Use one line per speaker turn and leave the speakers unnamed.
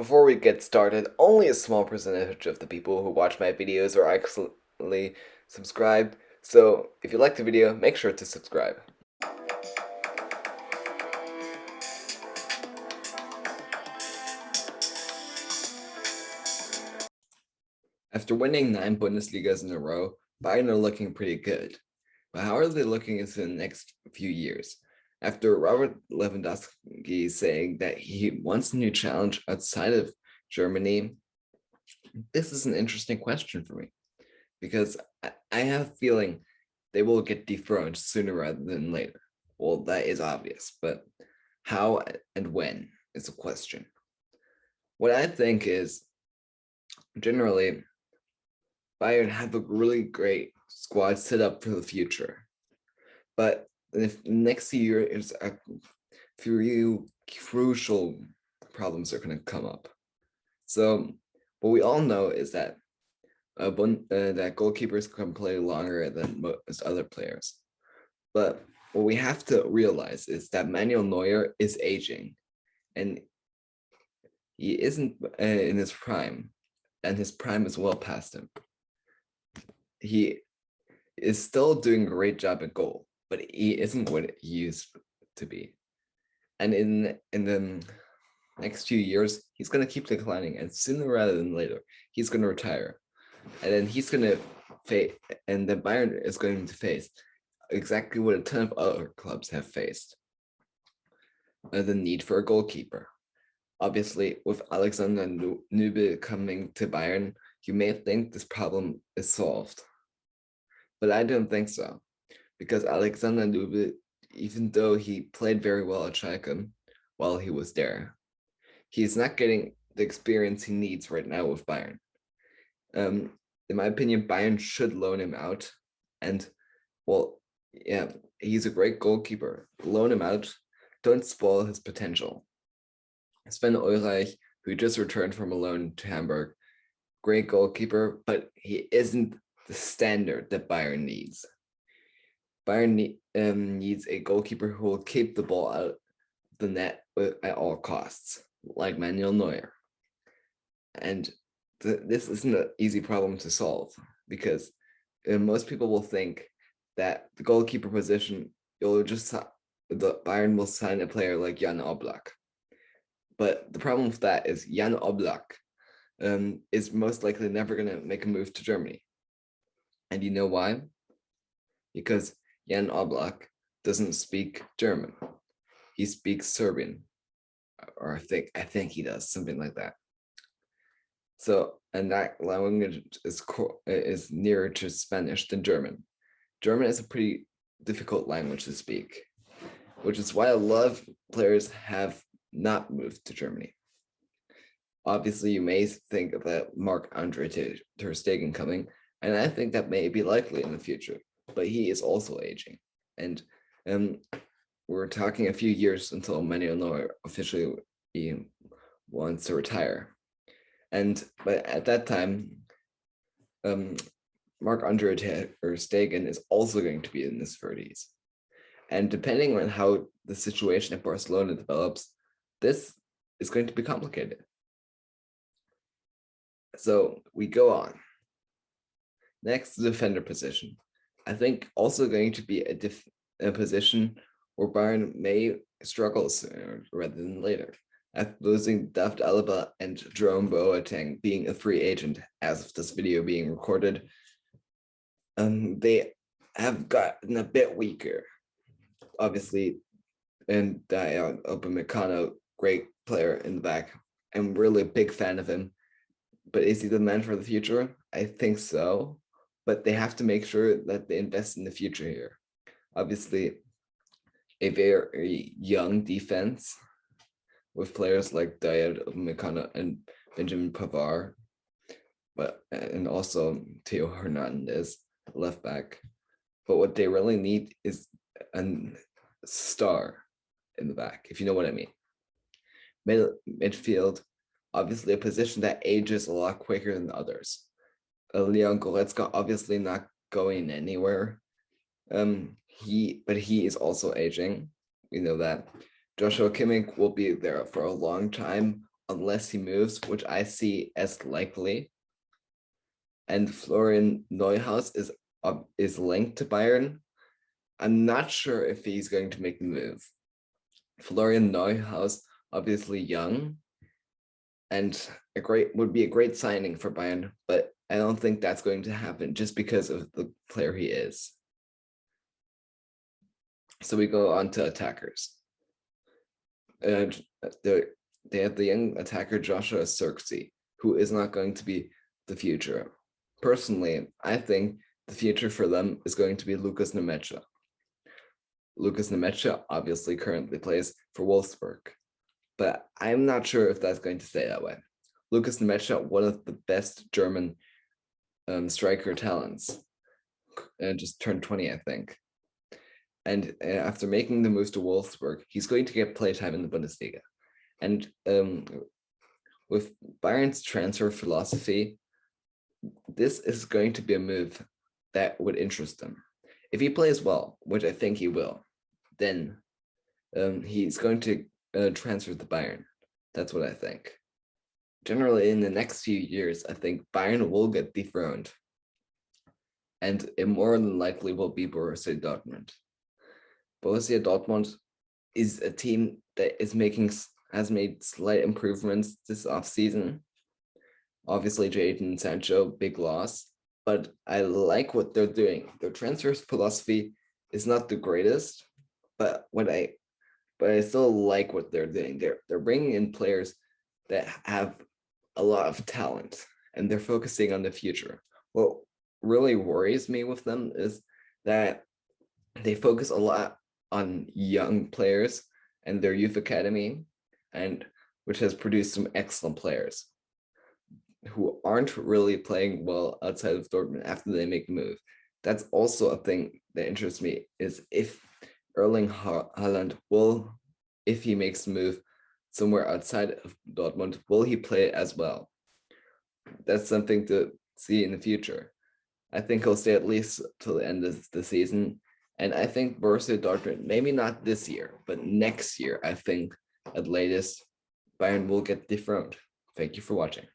Before we get started, only a small percentage of the people who watch my videos are actually subscribed, so if you like the video, make sure to subscribe. After winning 9 Bundesligas in a row, Bayern are looking pretty good. But how are they looking into the next few years? After Robert Lewandowski saying that he wants a new challenge outside of Germany, this is an interesting question for me because I have a feeling they will get dethroned sooner rather than later. Well, that is obvious, but how and when is a question. What I think is generally Bayern have a really great squad set up for the future, but if next year is a few crucial problems are going to come up. So what we all know is that that goalkeepers can play longer than most other players. But what we have to realize is that Manuel Neuer is aging, and he isn't in his prime, and his prime is well past him. He is still doing a great job at goal, but he isn't what he used to be. And in the next few years, he's going to keep declining, and sooner rather than later, he's going to retire, and then he's going to face, and then Bayern is going to face exactly what a ton of other clubs have faced: the need for a goalkeeper. Obviously, with Alexander Nübel coming to Bayern, you may think this problem is solved, but I don't think so, because Alexander Nübel, even though he played very well at Schalke while he was there, he's not getting the experience he needs right now with Bayern. In my opinion, Bayern should loan him out, and well, yeah, he's a great goalkeeper. Loan him out. Don't spoil his potential. Sven Ulreich, who just returned from a loan to Hamburg, great goalkeeper, but he isn't the standard that Bayern needs. Bayern needs a goalkeeper who will keep the ball out of the net at all costs, like Manuel Neuer. And this isn't an easy problem to solve, because most people will think that the goalkeeper position, the Bayern will sign a player like Jan Oblak. But the problem with that is Jan Oblak is most likely never going to make a move to Germany. And you know why? Because Jan Oblak doesn't speak German. He speaks Serbian, or I think he does, something like that. So, and that language is nearer to Spanish than German. German is a pretty difficult language to speak, which is why a lot of players have not moved to Germany. Obviously, you may think that Marc-Andre ter Stegen coming, and I think that may be likely in the future, but he is also aging. And we're talking a few years until Manuel Neuer officially wants to retire. But at that time, Marc-Andre ter Stegen is also going to be in his 30s. And depending on how the situation at Barcelona develops, this is going to be complicated. So we go on. Next, the defender position. I think also going to be a position where Bayern may struggle sooner rather than later. After losing David Alaba and Jerome Boateng being a free agent as of this video being recorded, they have gotten a bit weaker. Obviously, and Upamecano, great player in the back. I'm really a big fan of him. But is he the man for the future? I think so. But they have to make sure that they invest in the future here. Obviously, a very young defense with players like Dayot Upamecano and Benjamin Pavard, and also Theo Hernandez, left back. But what they really need is a star in the back, if you know what I mean. Midfield, obviously a position that ages a lot quicker than others. Leon Goretzka obviously not going anywhere. He is also aging. We know that. Joshua Kimmich will be there for a long time. unless he moves, which I see as likely. And Florian Neuhaus is linked to Bayern. I'm not sure if he's going to make the move. Florian Neuhaus, obviously young, and would be a great signing for Bayern, but I don't think that's going to happen just because of the player he is. So we go on to attackers. And they have the young attacker Joshua Zirkzee, who is not going to be the future. Personally, I think the future for them is going to be Lucas Nemecha. Lucas Nemecha obviously currently plays for Wolfsburg, but I'm not sure if that's going to stay that way. Lucas Nemecha, one of the best German striker talents, just turned 20, I think. And after making the move to Wolfsburg, he's going to get playtime in the Bundesliga. And with Bayern's transfer philosophy, this is going to be a move that would interest him. If he plays well, which I think he will, then he's going to transfer to Bayern. That's what I think. Generally, in the next few years, I think Bayern will get dethroned. And it more than likely will be Borussia Dortmund. Borussia Dortmund is a team that has made slight improvements this offseason. Obviously, Jadon Sancho, big loss, but I like what they're doing. Their transfer philosophy is not the greatest, but I still like what they're doing. They're bringing in players that have a lot of talent, and they're focusing on the future. What really worries me with them is that they focus a lot on young players and their youth academy, and which has produced some excellent players who aren't really playing well outside of Dortmund after they make the move. That's also a thing that interests me, is if Erling Haaland will, if he makes the move somewhere outside of Dortmund, will he play as well? That's something to see in the future. I think he'll stay at least till the end of the season. And I think Borussia Dortmund, maybe not this year, but next year, I think at latest, Bayern will get dethroned. Thank you for watching.